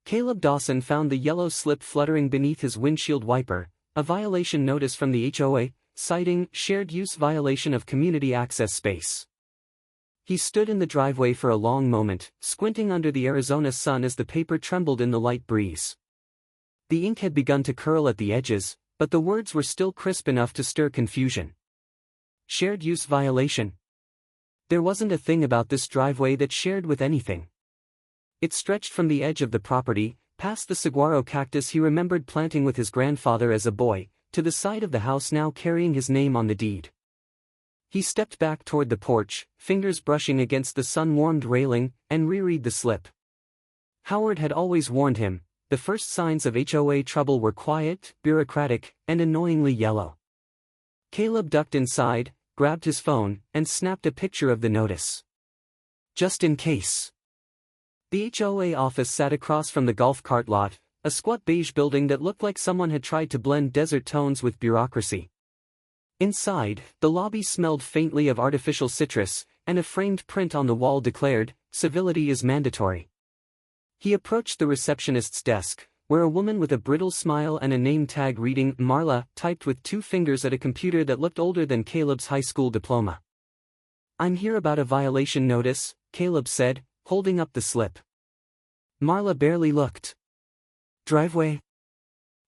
Caleb Dawson found the yellow slip fluttering beneath his windshield wiper, a violation notice from the HOA, citing shared use violation of community access space. He stood in the driveway for a long moment, squinting under the Arizona sun as the paper trembled in the light breeze. The ink had begun to curl at the edges, but the words were still crisp enough to stir confusion. Shared use violation. There wasn't a thing about this driveway that shared with anything. It stretched from the edge of the property, past the saguaro cactus he remembered planting with his grandfather as a boy, to the side of the house now carrying his name on the deed. He stepped back toward the porch, fingers brushing against the sun-warmed railing, and reread the slip. Howard had always warned him, the first signs of HOA trouble were quiet, bureaucratic, and annoyingly yellow. Caleb ducked inside, grabbed his phone, and snapped a picture of the notice. Just in case. The HOA office sat across from the golf cart lot, a squat beige building that looked like someone had tried to blend desert tones with bureaucracy. Inside, the lobby smelled faintly of artificial citrus, and a framed print on the wall declared, "Civility is mandatory." He approached the receptionist's desk, where a woman with a brittle smile and a name tag reading Marla typed with 2 fingers at a computer that looked older than Caleb's high school diploma. "I'm here about a violation notice," Caleb said, holding up the slip. Marla barely looked. "Driveway?"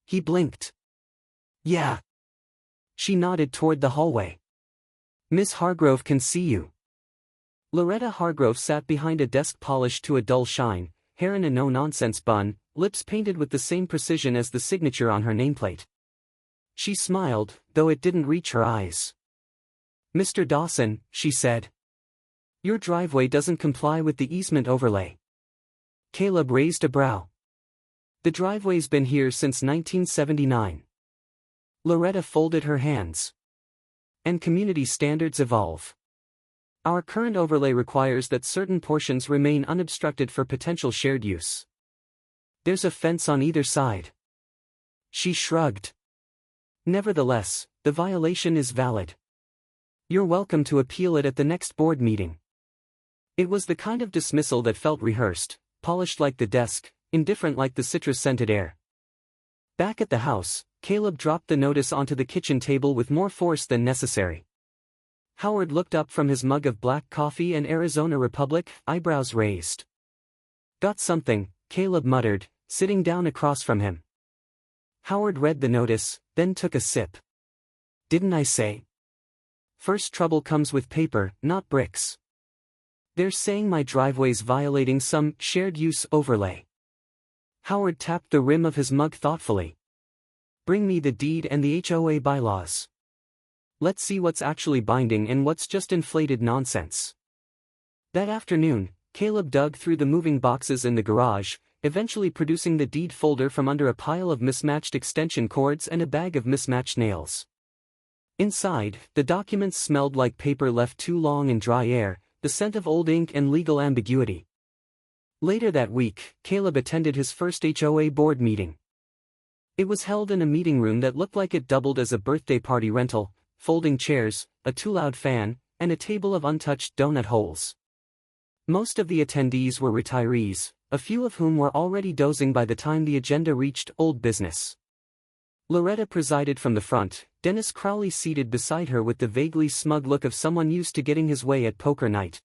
He blinked. "Yeah." She nodded toward the hallway. "Miss Hargrove can see you." Loretta Hargrove sat behind a desk polished to a dull shine, hair in a no-nonsense bun, lips painted with the same precision as the signature on her nameplate. She smiled, though it didn't reach her eyes. "Mr. Dawson," she said. "Your driveway doesn't comply with the easement overlay." Caleb raised a brow. "The driveway's been here since 1979. Loretta folded her hands. "And community standards evolve. Our current overlay requires that certain portions remain unobstructed for potential shared use. There's a fence on either side." She shrugged. "Nevertheless, the violation is valid. You're welcome to appeal it at the next board meeting." It was the kind of dismissal that felt rehearsed, polished like the desk, indifferent like the citrus-scented air. Back at the house, Caleb dropped the notice onto the kitchen table with more force than necessary. Howard looked up from his mug of black coffee and Arizona Republic, eyebrows raised. "Got something," Caleb muttered, sitting down across from him. Howard read the notice, then took a sip. "Didn't I say? First trouble comes with paper, not bricks. They're saying my driveway's violating some shared-use overlay." Howard tapped the rim of his mug thoughtfully. "Bring me the deed and the HOA bylaws. Let's see what's actually binding and what's just inflated nonsense." That afternoon, Caleb dug through the moving boxes in the garage, eventually producing the deed folder from under a pile of mismatched extension cords and a bag of mismatched nails. Inside, the documents smelled like paper left too long in dry air, the scent of old ink and legal ambiguity. Later that week, Caleb attended his first HOA board meeting. It was held in a meeting room that looked like it doubled as a birthday party rental, folding chairs, a too-loud fan, and a table of untouched donut holes. Most of the attendees were retirees, a few of whom were already dozing by the time the agenda reached old business. Loretta presided from the front, Dennis Crowley seated beside her with the vaguely smug look of someone used to getting his way at poker night.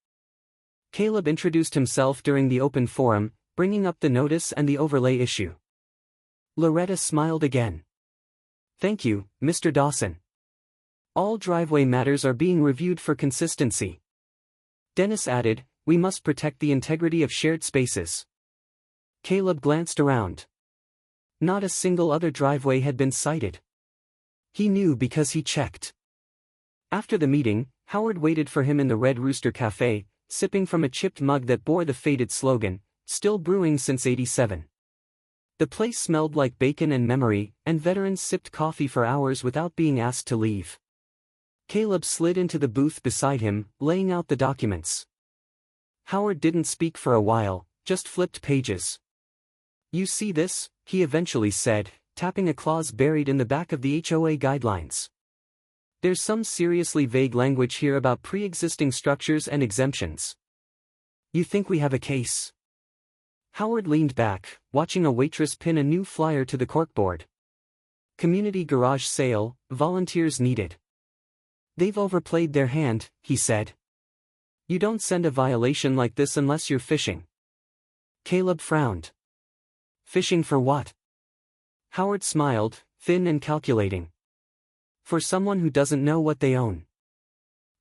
Caleb introduced himself during the open forum, bringing up the notice and the overlay issue. Loretta smiled again. "Thank you, Mr. Dawson. All driveway matters are being reviewed for consistency." Dennis added, "We must protect the integrity of shared spaces." Caleb glanced around. Not a single other driveway had been cited. He knew because he checked. After the meeting, Howard waited for him in the Red Rooster Cafe, sipping from a chipped mug that bore the faded slogan, "Still brewing since '87. The place smelled like bacon and memory, and veterans sipped coffee for hours without being asked to leave. Caleb slid into the booth beside him, laying out the documents. Howard didn't speak for a while, just flipped pages. "You see this?" he eventually said, tapping a clause buried in the back of the HOA guidelines. "There's some seriously vague language here about pre-existing structures and exemptions. You think we have a case?" Howard leaned back, watching a waitress pin a new flyer to the corkboard. Community garage sale, volunteers needed. They've overplayed their hand, he said. You don't send a violation like this unless you're fishing. Caleb frowned. Fishing for what? Howard smiled, thin and calculating. For someone who doesn't know what they own.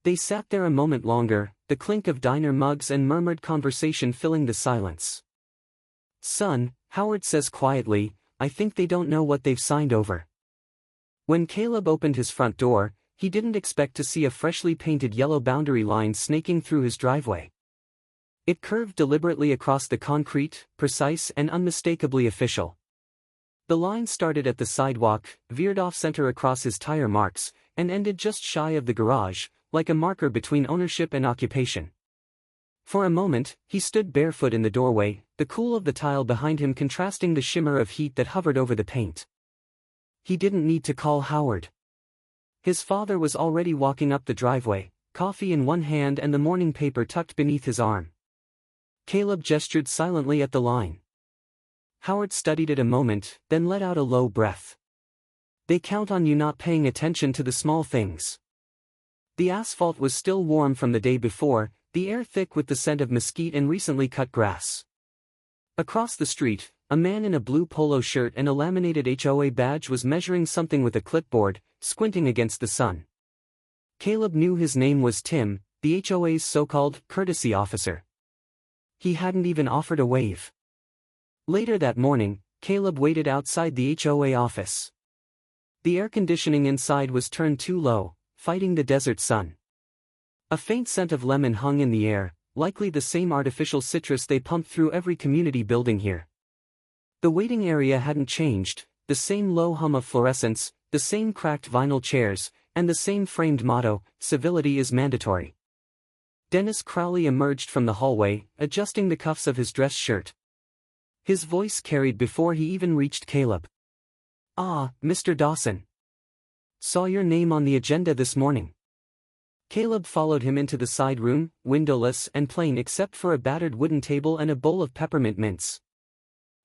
They sat there a moment longer, the clink of diner mugs and murmured conversation filling the silence. Son, Howard says quietly, I think they don't know what they've signed over. When Caleb opened his front door, he didn't expect to see a freshly painted yellow boundary line snaking through his driveway. It curved deliberately across the concrete, precise and unmistakably official. The line started at the sidewalk, veered off-center across his tire marks, and ended just shy of the garage, like a marker between ownership and occupation. For a moment, he stood barefoot in the doorway, the cool of the tile behind him contrasting the shimmer of heat that hovered over the paint. He didn't need to call Howard. His father was already walking up the driveway, coffee in one hand and the morning paper tucked beneath his arm. Caleb gestured silently at the line. Howard studied it a moment, then let out a low breath. They count on you not paying attention to the small things. The asphalt was still warm from the day before, the air thick with the scent of mesquite and recently cut grass. Across the street, a man in a blue polo shirt and a laminated HOA badge was measuring something with a clipboard, squinting against the sun. Caleb knew his name was Tim, the HOA's so-called courtesy officer. He hadn't even offered a wave. Later that morning, Caleb waited outside the HOA office. The air conditioning inside was turned too low, fighting the desert sun. A faint scent of lemon hung in the air, likely the same artificial citrus they pumped through every community building here. The waiting area hadn't changed, the same low hum of fluorescence, the same cracked vinyl chairs, and the same framed motto, civility is mandatory. Dennis Crowley emerged from the hallway, adjusting the cuffs of his dress shirt. His voice carried before he even reached Caleb. Ah, Mr. Dawson. Saw your name on the agenda this morning. Caleb followed him into the side room, windowless and plain except for a battered wooden table and a bowl of peppermint mints.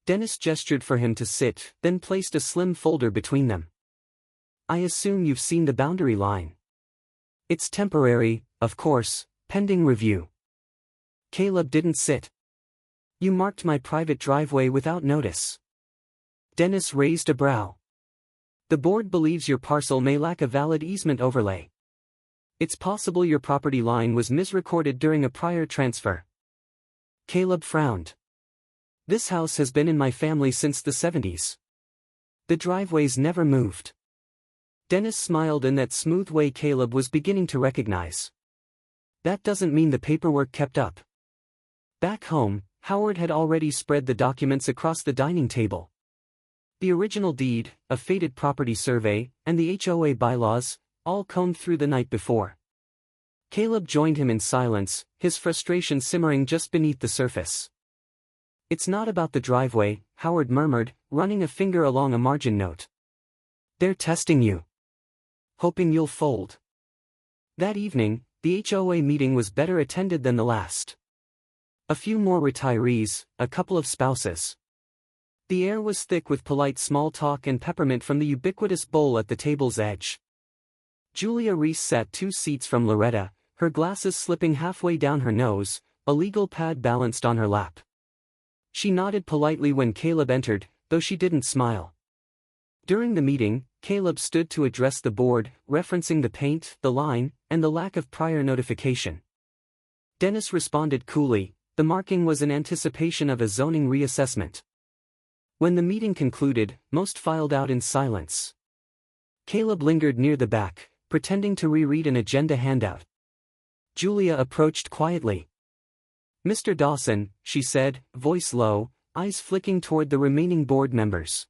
Dennis gestured for him to sit, then placed a slim folder between them. I assume you've seen the boundary line. It's temporary, of course, pending review. Caleb didn't sit. You marked my private driveway without notice. Dennis raised a brow. The board believes your parcel may lack a valid easement overlay. It's possible your property line was misrecorded during a prior transfer. Caleb frowned. This house has been in my family since the 70s. The driveway's never moved. Dennis smiled in that smooth way Caleb was beginning to recognize. That doesn't mean the paperwork kept up. Back home, Howard had already spread the documents across the dining table. The original deed, a faded property survey, and the HOA bylaws, all combed through the night before. Caleb joined him in silence, his frustration simmering just beneath the surface. It's not about the driveway, Howard murmured, running a finger along a margin note. They're testing you. Hoping you'll fold. That evening, the HOA meeting was better attended than the last. A few more retirees, a couple of spouses. The air was thick with polite small talk and peppermint from the ubiquitous bowl at the table's edge. Julia Reese sat 2 seats from Loretta, her glasses slipping halfway down her nose, a legal pad balanced on her lap. She nodded politely when Caleb entered, though she didn't smile. During the meeting, Caleb stood to address the board, referencing the paint, the line, and the lack of prior notification. Dennis responded coolly, the marking was in anticipation of a zoning reassessment. When the meeting concluded, most filed out in silence. Caleb lingered near the back, pretending to reread an agenda handout. Julia approached quietly. Mr. Dawson, she said, voice low, eyes flicking toward the remaining board members.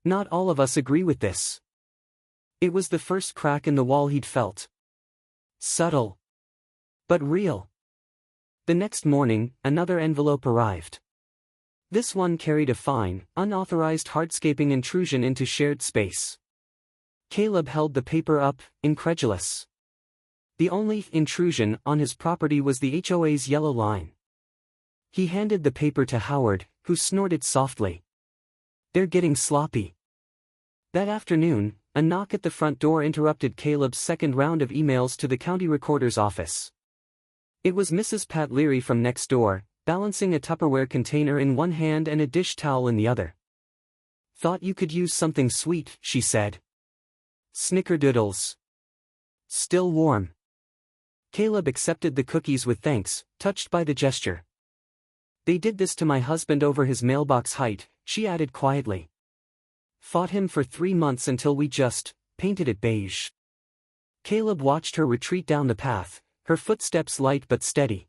Not all of us agree with this. It was the first crack in the wall he'd felt. Subtle. But real. The next morning, another envelope arrived. This one carried a fine, unauthorized hardscaping intrusion into shared space. Caleb held the paper up, incredulous. The only intrusion on his property was the HOA's yellow line. He handed the paper to Howard, who snorted softly. "They're getting sloppy." That afternoon, a knock at the front door interrupted Caleb's second round of emails to the county recorder's office. It was Mrs. Pat Leary from next door, balancing a Tupperware container in one hand and a dish towel in the other. "Thought you could use something sweet," she said. "Snickerdoodles. Still warm." Caleb accepted the cookies with thanks, touched by the gesture. "They did this to my husband over his mailbox height," she added quietly. "Fought him for 3 months until we just painted it beige." Caleb watched her retreat down the path, her footsteps light but steady.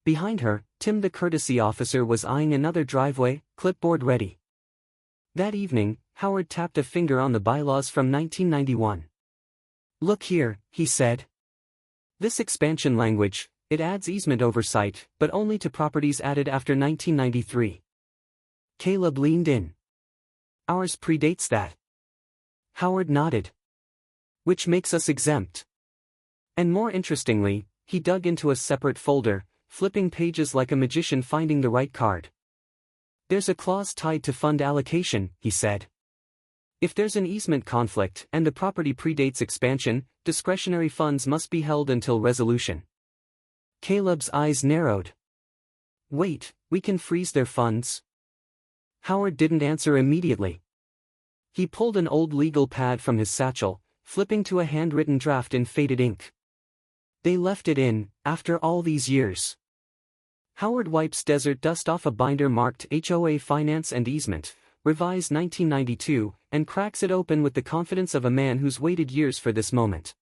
Behind her, Tim the courtesy officer was eyeing another driveway, clipboard ready. That evening, Howard tapped a finger on the bylaws from 1991. "Look here," he said. "This expansion language, it adds easement oversight, but only to properties added after 1993. Caleb leaned in. "Ours predates that." Howard nodded. "Which makes us exempt." And more interestingly, he dug into a separate folder, flipping pages like a magician finding the right card. "There's a clause tied to fund allocation," he said. "If there's an easement conflict and the property predates expansion, discretionary funds must be held until resolution." Caleb's eyes narrowed. "Wait, we can freeze their funds?" Howard didn't answer immediately. He pulled an old legal pad from his satchel, flipping to a handwritten draft in faded ink. "They left it in, after all these years." Howard wipes desert dust off a binder marked HOA Finance and Easement, revised 1992, and cracks it open with the confidence of a man who's waited years for this moment.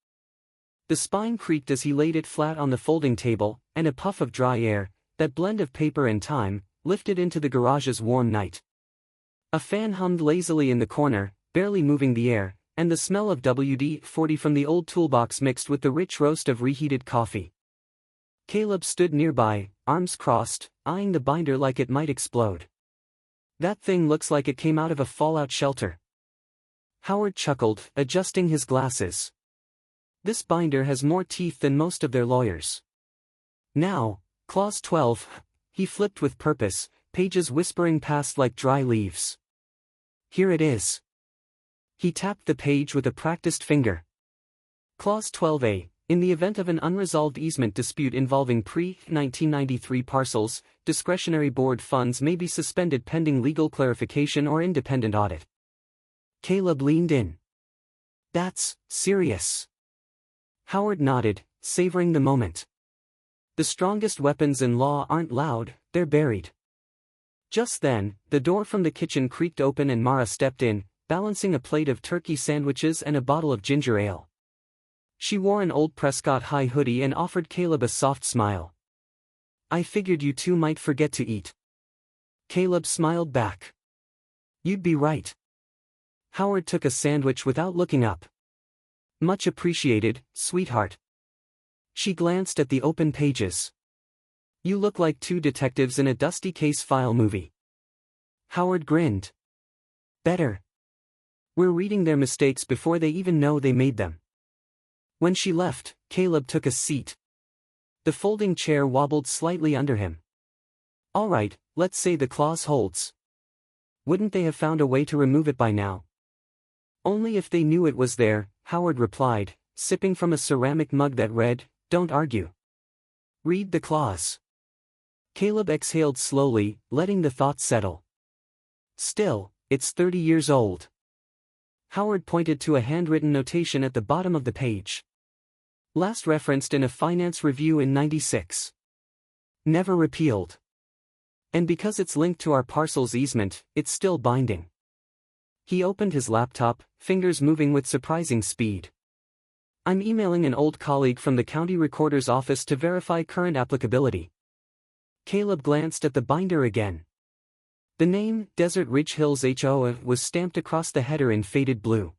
The spine creaked as he laid it flat on the folding table, and a puff of dry air, that blend of paper and time, lifted into the garage's warm night. A fan hummed lazily in the corner, barely moving the air, and the smell of WD-40 from the old toolbox mixed with the rich roast of reheated coffee. Caleb stood nearby, arms crossed, eyeing the binder like it might explode. "That thing looks like it came out of a fallout shelter." Howard chuckled, adjusting his glasses. "This binder has more teeth than most of their lawyers." "Now, Clause 12, he flipped with purpose, pages whispering past like dry leaves. "Here it is." He tapped the page with a practiced finger. Clause 12A, in the event of an unresolved easement dispute involving pre-1993 parcels, discretionary board funds may be suspended pending legal clarification or independent audit. Caleb leaned in. "That's serious." Howard nodded, savoring the moment. The strongest weapons in law aren't loud, they're buried. Just then, the door from the kitchen creaked open and Mara stepped in, balancing a plate of turkey sandwiches and a bottle of ginger ale. She wore an old Prescott High hoodie and offered Caleb a soft smile. "I figured you two might forget to eat." Caleb smiled back. "You'd be right." Howard took a sandwich without looking up. "Much appreciated, sweetheart." She glanced at the open pages. "You look like two detectives in a dusty case file movie." Howard grinned. "Better. We're reading their mistakes before they even know they made them." When she left, Caleb took a seat. The folding chair wobbled slightly under him. "All right, let's say the clause holds. Wouldn't they have found a way to remove it by now?" "Only if they knew it was there," Howard replied, sipping from a ceramic mug that read, "Don't argue. Read the clause." Caleb exhaled slowly, letting the thought settle. "Still, it's 30 years old." Howard pointed to a handwritten notation at the bottom of the page. "Last referenced in a finance review in '96. Never repealed. And because it's linked to our parcel's easement, it's still binding." He opened his laptop, fingers moving with surprising speed. "I'm emailing an old colleague from the county recorder's office to verify current applicability." Caleb glanced at the binder again. The name, Desert Ridge Hills HOA, was stamped across the header in faded blue.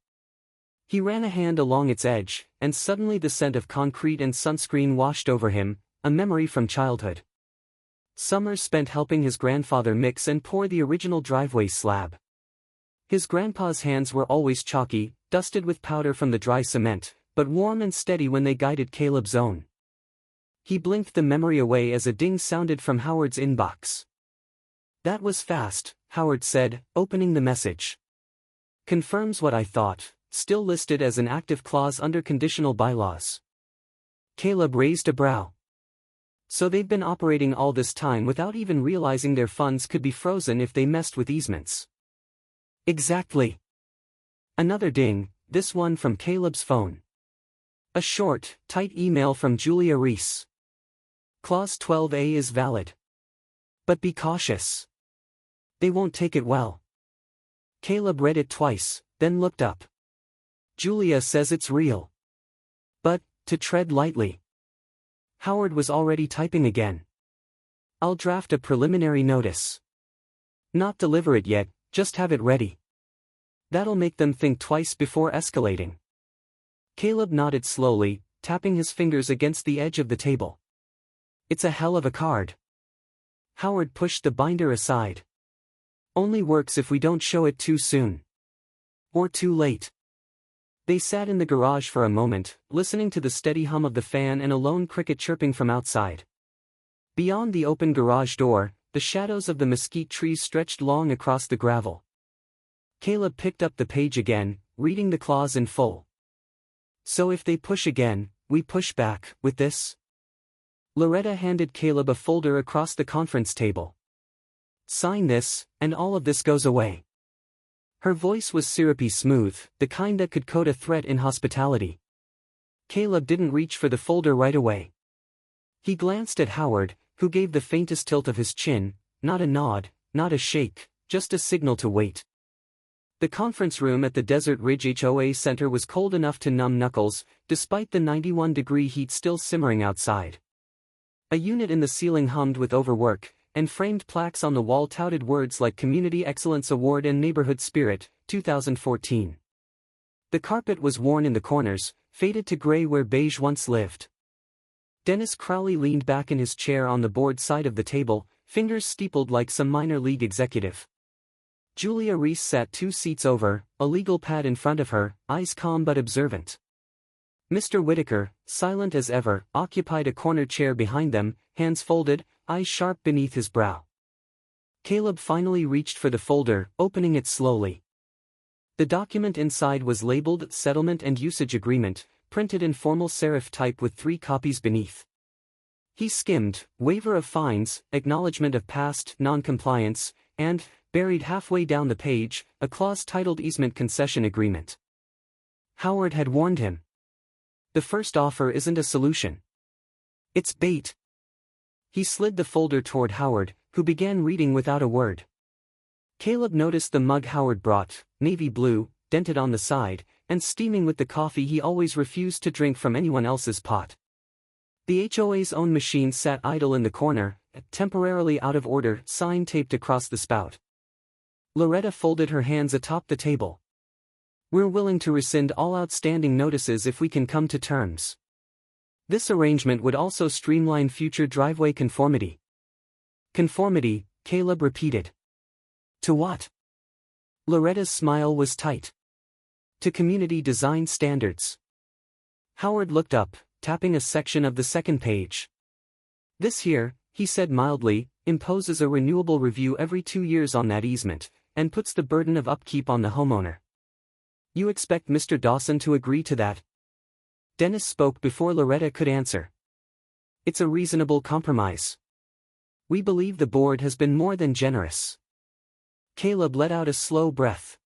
He ran a hand along its edge, and suddenly the scent of concrete and sunscreen washed over him, a memory from childhood. Summers spent helping his grandfather mix and pour the original driveway slab. His grandpa's hands were always chalky, dusted with powder from the dry cement, but warm and steady when they guided Caleb's own. He blinked the memory away as a ding sounded from Howard's inbox. "That was fast," Howard said, opening the message. "Confirms what I thought, still listed as an active clause under conditional bylaws." Caleb raised a brow. So they've been operating all this time without even realizing their funds could be frozen if they messed with easements. Exactly. Another ding, this one from Caleb's phone. A short, tight email from Julia Reese. Clause 12A is valid. But be cautious. They won't take it well. Caleb read it twice, then looked up. Julia says it's real. But, to tread lightly. Howard was already typing again. "I'll draft a preliminary notice. Not deliver it yet, just have it ready. That'll make them think twice before escalating." Caleb nodded slowly, tapping his fingers against the edge of the table. "It's a hell of a card." Howard pushed the binder aside. "Only works if we don't show it too soon. Or too late." They sat in the garage for a moment, listening to the steady hum of the fan and a lone cricket chirping from outside. Beyond the open garage door, the shadows of the mesquite trees stretched long across the gravel. Caleb picked up the page again, reading the clause in full. "So if they push again, we push back, with this?" Loretta handed Caleb a folder across the conference table. "Sign this, and all of this goes away." Her voice was syrupy smooth, the kind that could code a threat in hospitality. Caleb didn't reach for the folder right away. He glanced at Howard, who gave the faintest tilt of his chin, not a nod, not a shake, just a signal to wait. The conference room at the Desert Ridge HOA Center was cold enough to numb knuckles, despite the 91-degree heat still simmering outside. A unit in the ceiling hummed with overwork, and framed plaques on the wall touted words like Community Excellence Award and Neighborhood Spirit, 2014. The carpet was worn in the corners, faded to gray where beige once lived. Dennis Crowley leaned back in his chair on the board side of the table, fingers steepled like some minor league executive. Julia Reese sat 2 seats over, a legal pad in front of her, eyes calm but observant. Mr. Whitaker, silent as ever, occupied a corner chair behind them, hands folded, eyes sharp beneath his brow. Caleb finally reached for the folder, opening it slowly. The document inside was labeled Settlement and Usage Agreement, printed in formal serif type with 3 copies beneath. He skimmed, waiver of fines, acknowledgement of past non-compliance, and, buried halfway down the page, a clause titled Easement Concession Agreement. Howard had warned him. The first offer isn't a solution. It's bait. He slid the folder toward Howard, who began reading without a word. Caleb noticed the mug Howard brought, navy blue, dented on the side, and steaming with the coffee he always refused to drink from anyone else's pot. The HOA's own machine sat idle in the corner, a temporarily out of order sign taped across the spout. Loretta folded her hands atop the table. "We're willing to rescind all outstanding notices if we can come to terms. This arrangement would also streamline future driveway conformity." "Conformity," Caleb repeated. "To what?" Loretta's smile was tight. "To community design standards." Howard looked up, tapping a section of the second page. "This here," he said mildly, "imposes a renewable review every 2 years on that easement, and puts the burden of upkeep on the homeowner. You expect Mr. Dawson to agree to that?" Dennis spoke before Loretta could answer. "It's a reasonable compromise. We believe the board has been more than generous." Caleb let out a slow breath.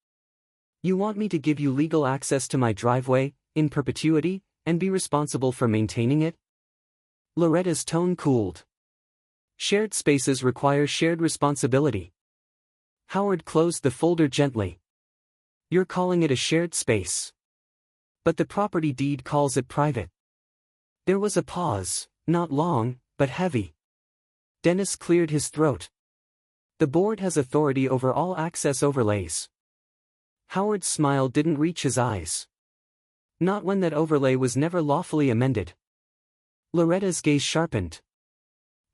"You want me to give you legal access to my driveway, in perpetuity, and be responsible for maintaining it?" Loretta's tone cooled. "Shared spaces require shared responsibility." Howard closed the folder gently. "You're calling it a shared space. But the property deed calls it private." There was a pause, not long, but heavy. Dennis cleared his throat. "The board has authority over all access overlays." Howard's smile didn't reach his eyes. "Not when that overlay was never lawfully amended." Loretta's gaze sharpened.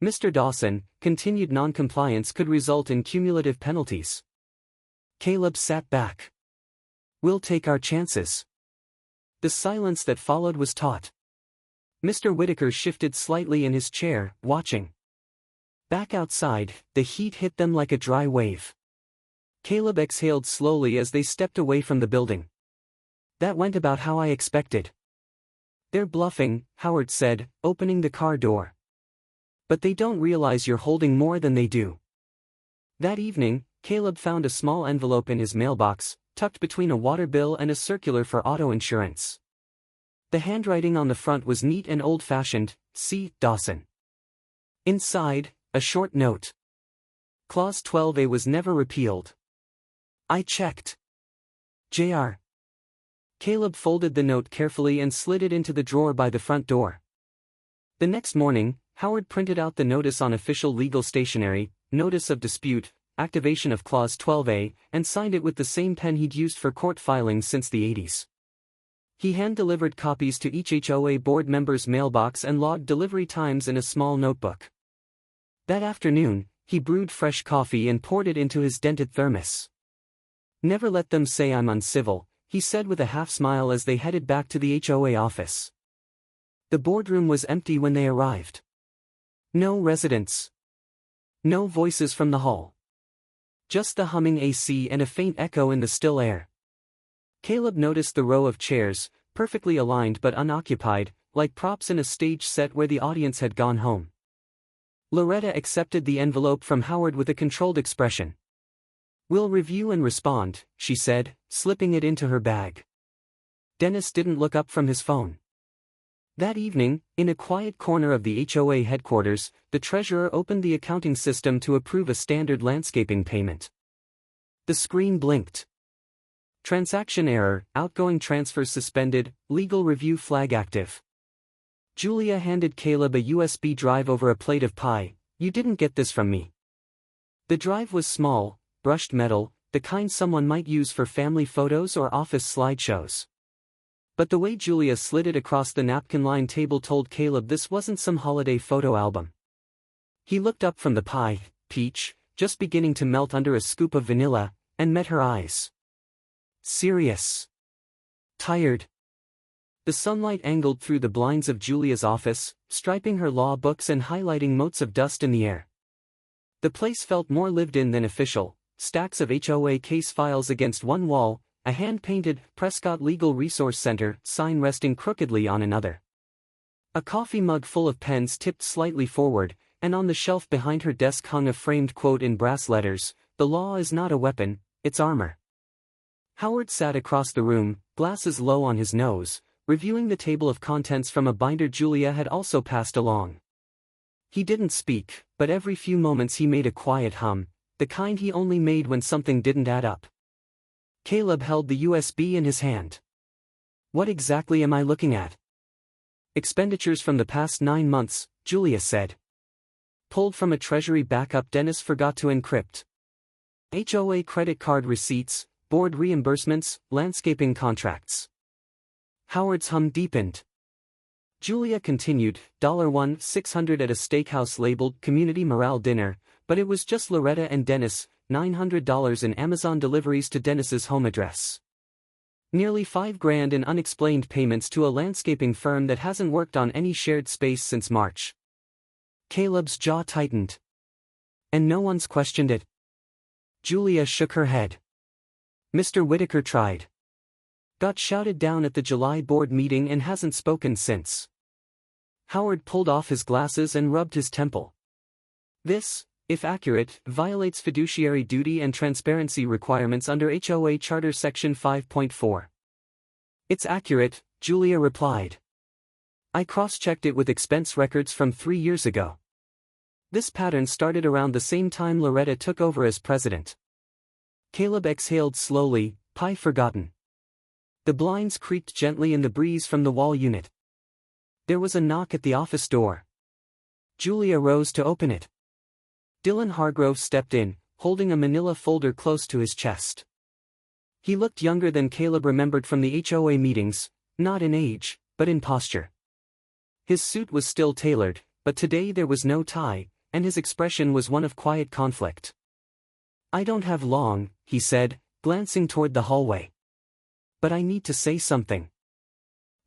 "Mr. Dawson, continued non-compliance could result in cumulative penalties." Caleb sat back. "We'll take our chances." The silence that followed was taut. Mr. Whitaker shifted slightly in his chair, watching. Back outside, the heat hit them like a dry wave. Caleb exhaled slowly as they stepped away from the building. That went about how I expected. They're bluffing, Howard said, opening the car door. But they don't realize you're holding more than they do. That evening, Caleb found a small envelope in his mailbox, tucked between a water bill and a circular for auto insurance. The handwriting on the front was neat and old-fashioned, C. Dawson. Inside, a short note. Clause 12A was never repealed. I checked. Jr. Caleb folded the note carefully and slid it into the drawer by the front door. The next morning, Howard printed out the notice on official legal stationery, Notice of Dispute, Activation of Clause 12A, and signed it with the same pen he'd used for court filings since the 80s. He hand-delivered copies to each HOA board member's mailbox and logged delivery times in a small notebook. That afternoon, he brewed fresh coffee and poured it into his dented thermos. Never let them say I'm uncivil, he said with a half-smile as they headed back to the HOA office. The boardroom was empty when they arrived. No residents. No voices from the hall. Just the humming AC and a faint echo in the still air. Caleb noticed the row of chairs, perfectly aligned but unoccupied, like props in a stage set where the audience had gone home. Loretta accepted the envelope from Howard with a controlled expression. We'll review and respond, she said, slipping it into her bag. Dennis didn't look up from his phone. That evening, in a quiet corner of the HOA headquarters, the treasurer opened the accounting system to approve a standard landscaping payment. The screen blinked. Transaction error, outgoing transfers suspended, legal review flag active. Julia handed Caleb a USB drive over a plate of pie. You didn't get this from me. The drive was small, brushed metal, the kind someone might use for family photos or office slideshows. But the way Julia slid it across the napkin-lined table told Caleb this wasn't some holiday photo album. He looked up from the pie, peach, just beginning to melt under a scoop of vanilla, and met her eyes. Serious. Tired. The sunlight angled through the blinds of Julia's office, striping her law books and highlighting motes of dust in the air. The place felt more lived-in than official, stacks of HOA case files against one wall, a hand-painted Prescott Legal Resource Center sign resting crookedly on another. A coffee mug full of pens tipped slightly forward, and on the shelf behind her desk hung a framed quote in brass letters, "The law is not a weapon, it's armor." Howard sat across the room, glasses low on his nose, reviewing the table of contents from a binder Julia had also passed along. He didn't speak, but every few moments he made a quiet hum, the kind he only made when something didn't add up. Caleb held the USB in his hand. What exactly am I looking at? Expenditures from the past 9 months, Julia said. Pulled from a treasury backup Dennis forgot to encrypt. HOA credit card receipts, board reimbursements, landscaping contracts. Howard's hum deepened. Julia continued, $1,600 at a steakhouse labeled Community Morale Dinner, but it was just Loretta and Dennis, $900 in Amazon deliveries to Dennis's home address. Nearly $5,000 in unexplained payments to a landscaping firm that hasn't worked on any shared space since March. Caleb's jaw tightened. And no one's questioned it. Julia shook her head. Mr. Whitaker tried. Got shouted down at the July board meeting and hasn't spoken since. Howard pulled off his glasses and rubbed his temple. This, if accurate, violates fiduciary duty and transparency requirements under HOA Charter Section 5.4. It's accurate, Julia replied. I cross-checked it with expense records from 3 years ago. This pattern started around the same time Loretta took over as president. Caleb exhaled slowly, pie forgotten. The blinds creaked gently in the breeze from the wall unit. There was a knock at the office door. Julia rose to open it. Dylan Hargrove stepped in, holding a manila folder close to his chest. He looked younger than Caleb remembered from the HOA meetings, not in age, but in posture. His suit was still tailored, but today there was no tie, and his expression was one of quiet conflict. I don't have long, he said, glancing toward the hallway. But I need to say something.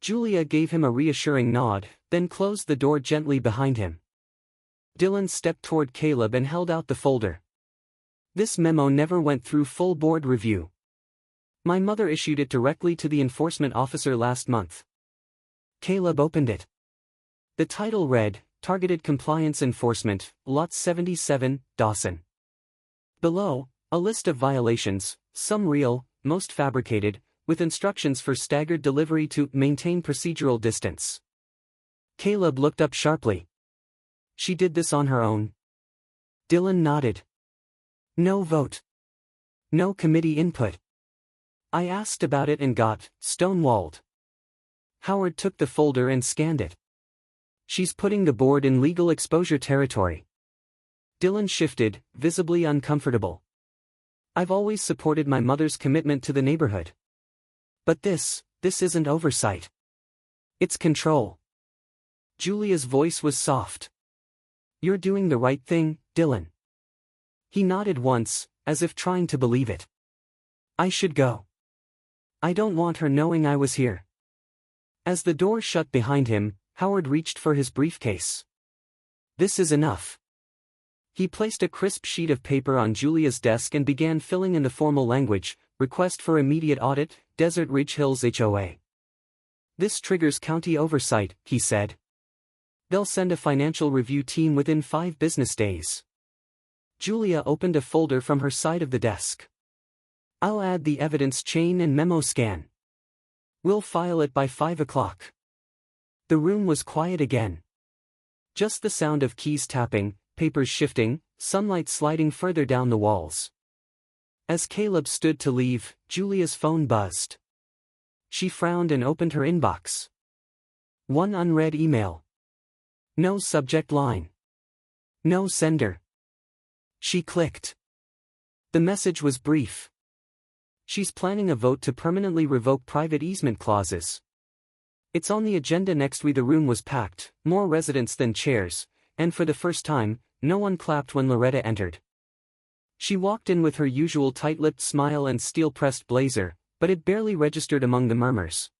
Julia gave him a reassuring nod, then closed the door gently behind him. Dylan stepped toward Caleb and held out the folder. This memo never went through full board review. My mother issued it directly to the enforcement officer last month. Caleb opened it. The title read, Targeted Compliance Enforcement, Lot 77, Dawson. Below, a list of violations, some real, most fabricated, with instructions for staggered delivery to maintain procedural distance. Caleb looked up sharply. She did this on her own. Dylan nodded. No vote. No committee input. I asked about it and got stonewalled. Howard took the folder and scanned it. She's putting the board in legal exposure territory. Dylan shifted, visibly uncomfortable. I've always supported my mother's commitment to the neighborhood. But this isn't oversight. It's control. Julia's voice was soft. You're doing the right thing, Dylan. He nodded once, as if trying to believe it. I should go. I don't want her knowing I was here. As the door shut behind him, Howard reached for his briefcase. This is enough. He placed a crisp sheet of paper on Julia's desk and began filling in the formal language, request for immediate audit, Desert Ridge Hills HOA. This triggers county oversight, he said. They'll send a financial review team within 5 business days. Julia opened a folder from her side of the desk. I'll add the evidence chain and memo scan. We'll file it by 5 o'clock. The room was quiet again. Just the sound of keys tapping, papers shifting, sunlight sliding further down the walls. As Caleb stood to leave, Julia's phone buzzed. She frowned and opened her inbox. One unread email. No subject line. No sender. She clicked. The message was brief. She's planning a vote to permanently revoke private easement clauses. It's on the agenda next week. The room was packed, more residents than chairs, and for the first time, no one clapped when Loretta entered. She walked in with her usual tight-lipped smile and steel-pressed blazer, but it barely registered among the murmurs.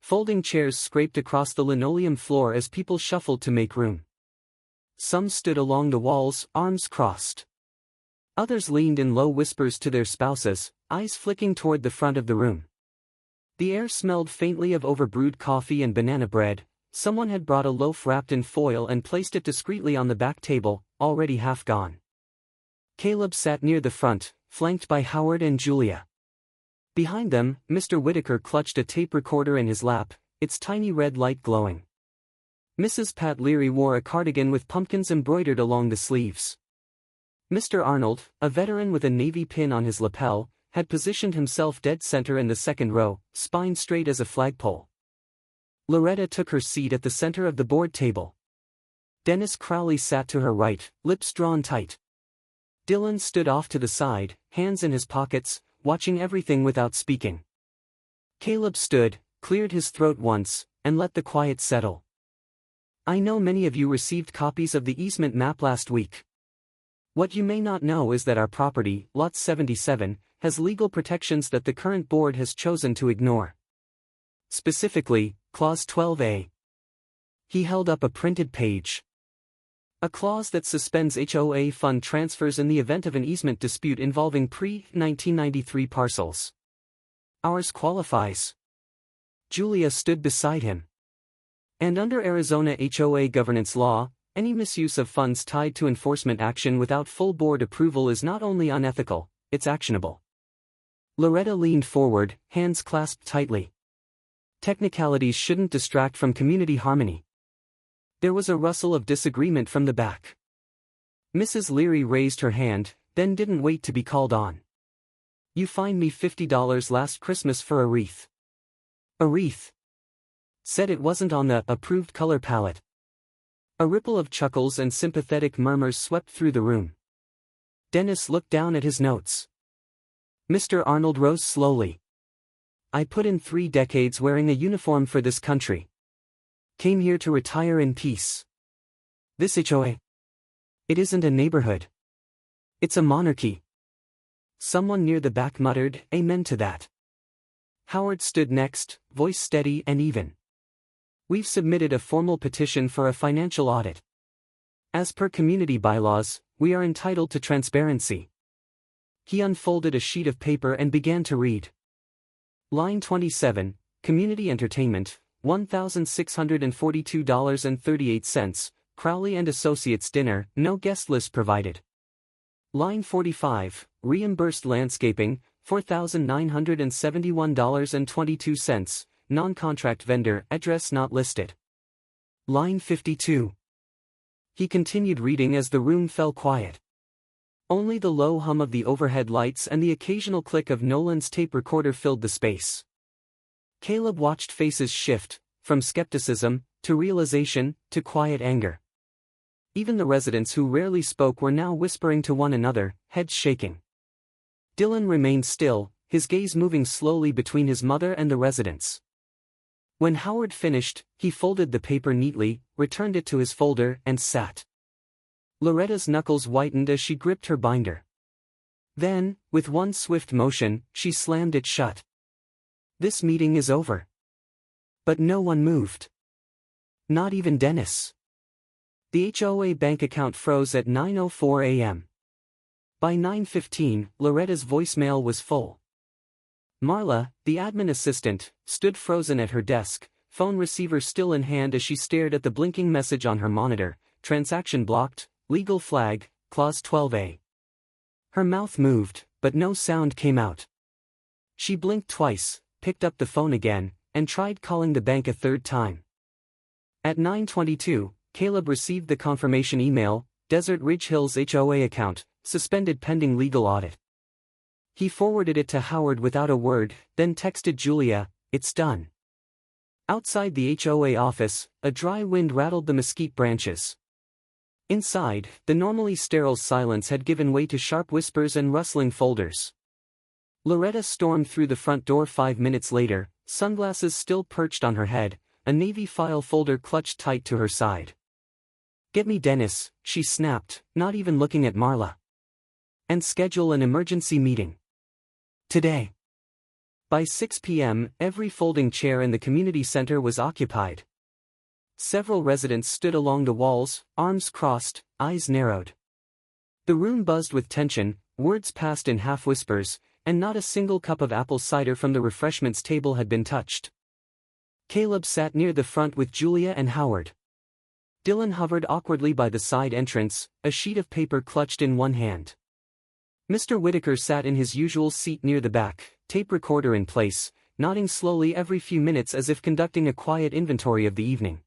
Folding chairs scraped across the linoleum floor as people shuffled to make room. Some stood along the walls, arms crossed. Others leaned in low whispers to their spouses, eyes flicking toward the front of the room. The air smelled faintly of overbrewed coffee and banana bread. Someone had brought a loaf wrapped in foil and placed it discreetly on the back table, already half gone. Caleb sat near the front, flanked by Howard and Julia. Behind them, Mr. Whitaker clutched a tape recorder in his lap, its tiny red light glowing. Mrs. Pat Leary wore a cardigan with pumpkins embroidered along the sleeves. Mr. Arnold, a veteran with a navy pin on his lapel, had positioned himself dead center in the second row, spine straight as a flagpole. Loretta took her seat at the center of the board table. Dennis Crowley sat to her right, lips drawn tight. Dylan stood off to the side, hands in his pockets, watching everything without speaking. Caleb stood, cleared his throat once, and let the quiet settle. I know many of you received copies of the easement map last week. What you may not know is that our property, Lot 77, has legal protections that the current board has chosen to ignore. Specifically, Clause 12A. He held up a printed page. A clause that suspends HOA fund transfers in the event of an easement dispute involving pre-1993 parcels. Ours qualifies. Julia stood beside him. And under Arizona HOA governance law, any misuse of funds tied to enforcement action without full board approval is not only unethical, it's actionable. Loretta leaned forward, hands clasped tightly. Technicalities shouldn't distract from community harmony. There was a rustle of disagreement from the back. Mrs. Leary raised her hand, then didn't wait to be called on. You fined me $50 last Christmas for a wreath. A wreath. Said it wasn't on the approved color palette. A ripple of chuckles and sympathetic murmurs swept through the room. Dennis looked down at his notes. Mr. Arnold rose slowly. I put in 3 decades wearing a uniform for this country. Came here to retire in peace. This HOA. It isn't a neighborhood. It's a monarchy. Someone near the back muttered, Amen to that. Howard stood next, voice steady and even. "We've submitted a formal petition for a financial audit. As per community bylaws, we are entitled to transparency." He unfolded a sheet of paper and began to read. Line 27, Community Entertainment, $1,642.38, Crowley and Associates Dinner, no guest list provided. Line 45, Reimbursed Landscaping, $4,971.22, non-contract vendor, address not listed. Line 52. He continued reading as the room fell quiet. Only the low hum of the overhead lights and the occasional click of Nolan's tape recorder filled the space. Caleb watched faces shift, from skepticism, to realization, to quiet anger. Even the residents who rarely spoke were now whispering to one another, heads shaking. Dylan remained still, his gaze moving slowly between his mother and the residents. When Howard finished, he folded the paper neatly, returned it to his folder, and sat. Loretta's knuckles whitened as she gripped her binder. Then, with one swift motion, she slammed it shut. "This meeting is over." But no one moved. Not even Dennis. The HOA bank account froze at 9:04 a.m. By 9:15, Loretta's voicemail was full. Marla, the admin assistant, stood frozen at her desk, phone receiver still in hand as she stared at the blinking message on her monitor, "Transaction blocked, legal flag, clause 12A." Her mouth moved, but no sound came out. She blinked twice, picked up the phone again, and tried calling the bank a third time. At 9:22, Caleb received the confirmation email, Desert Ridge Hills HOA account, suspended pending legal audit. He forwarded it to Howard without a word, then texted Julia, "It's done." Outside the HOA office, a dry wind rattled the mesquite branches. Inside, the normally sterile silence had given way to sharp whispers and rustling folders. Loretta stormed through the front door 5 minutes later, sunglasses still perched on her head, a navy file folder clutched tight to her side. "Get me Dennis," she snapped, not even looking at Marla. "And schedule an emergency meeting. Today." By 6 p.m., every folding chair in the community center was occupied. Several residents stood along the walls, arms crossed, eyes narrowed. The room buzzed with tension, words passed in half-whispers, and not a single cup of apple cider from the refreshments table had been touched. Caleb sat near the front with Julia and Howard. Dylan hovered awkwardly by the side entrance, a sheet of paper clutched in one hand. Mr. Whitaker sat in his usual seat near the back, tape recorder in place, nodding slowly every few minutes as if conducting a quiet inventory of the evening.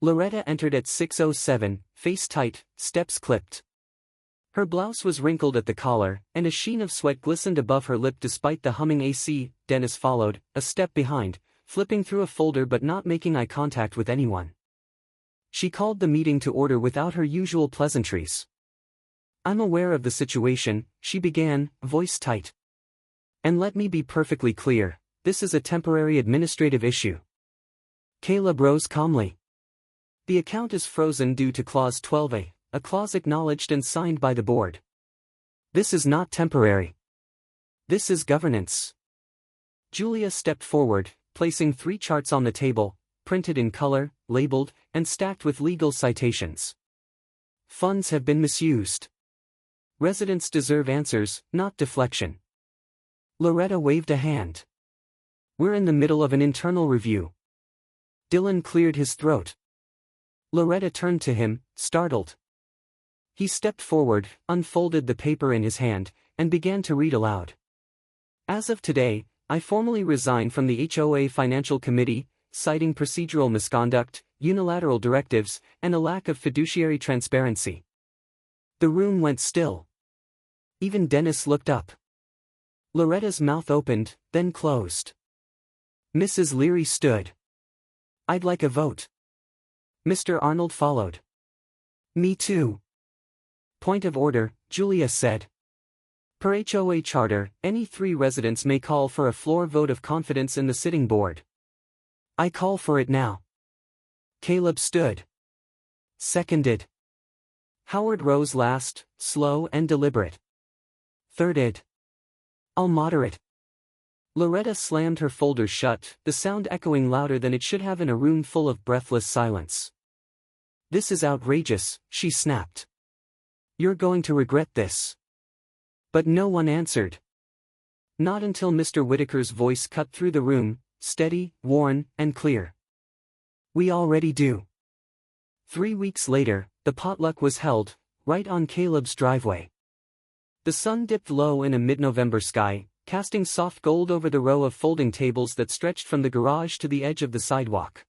Loretta entered at 6:07, face tight, steps clipped. Her blouse was wrinkled at the collar, and a sheen of sweat glistened above her lip despite the humming AC. Dennis followed, a step behind, flipping through a folder but not making eye contact with anyone. She called the meeting to order without her usual pleasantries. "I'm aware of the situation," she began, voice tight. "And let me be perfectly clear, this is a temporary administrative issue." Caleb rose calmly. "The account is frozen due to Clause 12A, a clause acknowledged and signed by the board. This is not temporary. This is governance." Julia stepped forward, placing 3 charts on the table, printed in color, labeled, and stacked with legal citations. "Funds have been misused. Residents deserve answers, not deflection." Loretta waved a hand. "We're in the middle of an internal review." Dylan cleared his throat. Loretta turned to him, startled. He stepped forward, unfolded the paper in his hand, and began to read aloud. "As of today, I formally resign from the HOA Financial Committee, citing procedural misconduct, unilateral directives, and a lack of fiduciary transparency." The room went still. Even Dennis looked up. Loretta's mouth opened, then closed. Mrs. Leary stood. "I'd like a vote." Mr. Arnold followed. "Me too." "Point of order," Julia said. "Per HOA charter, any 3 residents may call for a floor vote of confidence in the sitting board. I call for it now." Caleb stood. Seconded. Howard rose last, slow and deliberate. Thirded. "I'll moderate." Loretta slammed her folder shut, the sound echoing louder than it should have in a room full of breathless silence. "This is outrageous," she snapped. "You're going to regret this." But no one answered. Not until Mr. Whitaker's voice cut through the room, steady, worn, and clear. "We already do." 3 weeks later, the potluck was held, right on Caleb's driveway. The sun dipped low in a mid-November sky, casting soft gold over the row of folding tables that stretched from the garage to the edge of the sidewalk.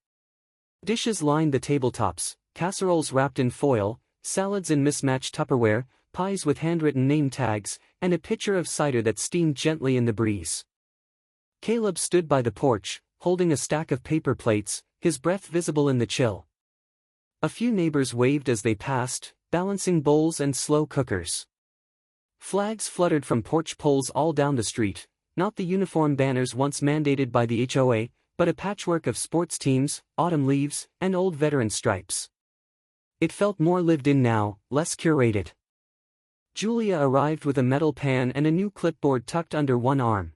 Dishes lined the tabletops, casseroles wrapped in foil, salads in mismatched Tupperware, pies with handwritten name tags, and a pitcher of cider that steamed gently in the breeze. Caleb stood by the porch, holding a stack of paper plates, his breath visible in the chill. A few neighbors waved as they passed, balancing bowls and slow cookers. Flags fluttered from porch poles all down the street, not the uniform banners once mandated by the HOA, but a patchwork of sports teams, autumn leaves, and old veteran stripes. It felt more lived in now, less curated. Julia arrived with a metal pan and a new clipboard tucked under one arm.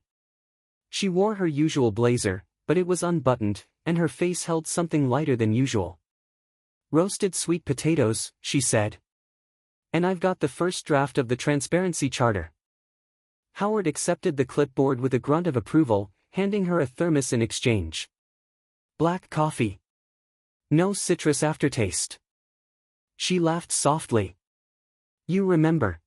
She wore her usual blazer, but it was unbuttoned, and her face held something lighter than usual. "Roasted sweet potatoes," she said. "And I've got the first draft of the transparency charter." Howard accepted the clipboard with a grunt of approval, handing her a thermos in exchange. "Black coffee. No citrus aftertaste." She laughed softly. "You remember."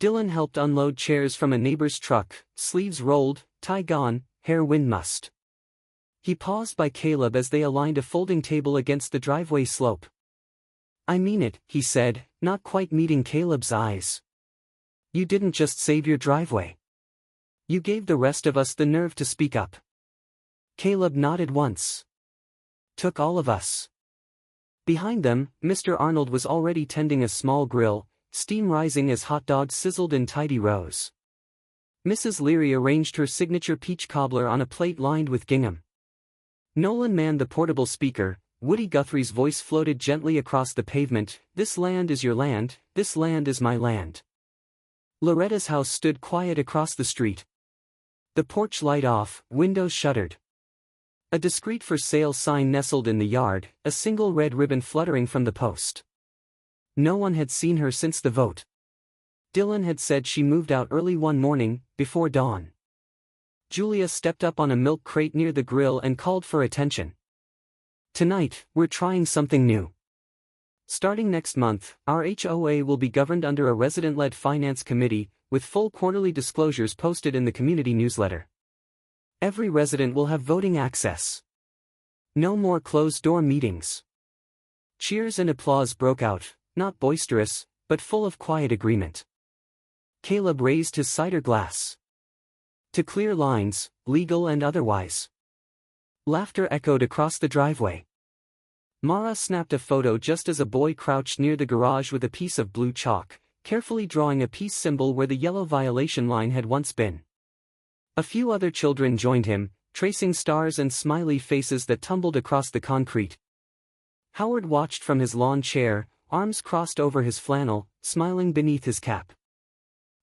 Dylan helped unload chairs from a neighbor's truck, sleeves rolled, tie gone, hair wind mussed. He paused by Caleb as they aligned a folding table against the driveway slope. "I mean it," he said, not quite meeting Caleb's eyes. "You didn't just save your driveway. You gave the rest of us the nerve to speak up." Caleb nodded once. "Took all of us." Behind them, Mr. Arnold was already tending a small grill, steam rising as hot dogs sizzled in tidy rows. Mrs. Leary arranged her signature peach cobbler on a plate lined with gingham. Nolan manned the portable speaker. Woody Guthrie's voice floated gently across the pavement, "This land is your land, this land is my land." Loretta's house stood quiet across the street. The porch light off, windows shuttered. A discreet for sale sign nestled in the yard, a single red ribbon fluttering from the post. No one had seen her since the vote. Dylan had said she moved out early one morning, before dawn. Julia stepped up on a milk crate near the grill and called for attention. "Tonight, we're trying something new. Starting next month, our HOA will be governed under a resident-led finance committee, with full quarterly disclosures posted in the community newsletter. Every resident will have voting access. No more closed-door meetings." Cheers and applause broke out, not boisterous, but full of quiet agreement. Caleb raised his cider glass. To clear lines, legal and otherwise. Laughter echoed across the driveway. Mara snapped a photo just as a boy crouched near the garage with a piece of blue chalk, carefully drawing a peace symbol where the yellow violation line had once been. A few other children joined him, tracing stars and smiley faces that tumbled across the concrete. Howard watched from his lawn chair, arms crossed over his flannel, smiling beneath his cap.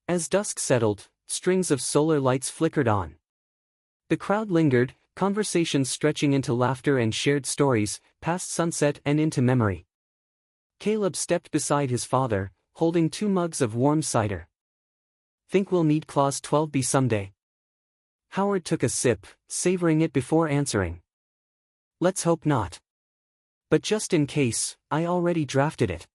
As dusk settled, strings of solar lights flickered on. The crowd lingered, conversations stretching into laughter and shared stories, past sunset and into memory. Caleb stepped beside his father, holding 2 mugs of warm cider. "Think we'll need Clause 12B someday?" Howard took a sip, savoring it before answering. "Let's hope not. But just in case, I already drafted it."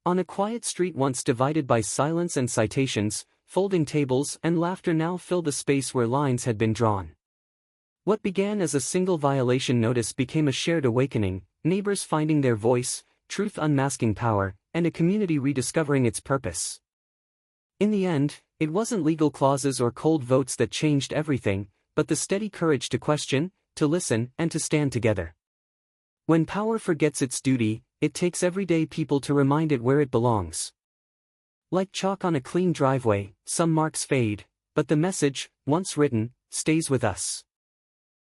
On a quiet street once divided by silence and citations, folding tables and laughter now filled the space where lines had been drawn. What began as a single violation notice became a shared awakening, neighbors finding their voice, truth unmasking power, and a community rediscovering its purpose. In the end, it wasn't legal clauses or cold votes that changed everything, but the steady courage to question, to listen, and to stand together. When power forgets its duty, it takes everyday people to remind it where it belongs. Like chalk on a clean driveway, some marks fade, but the message, once written, stays with us.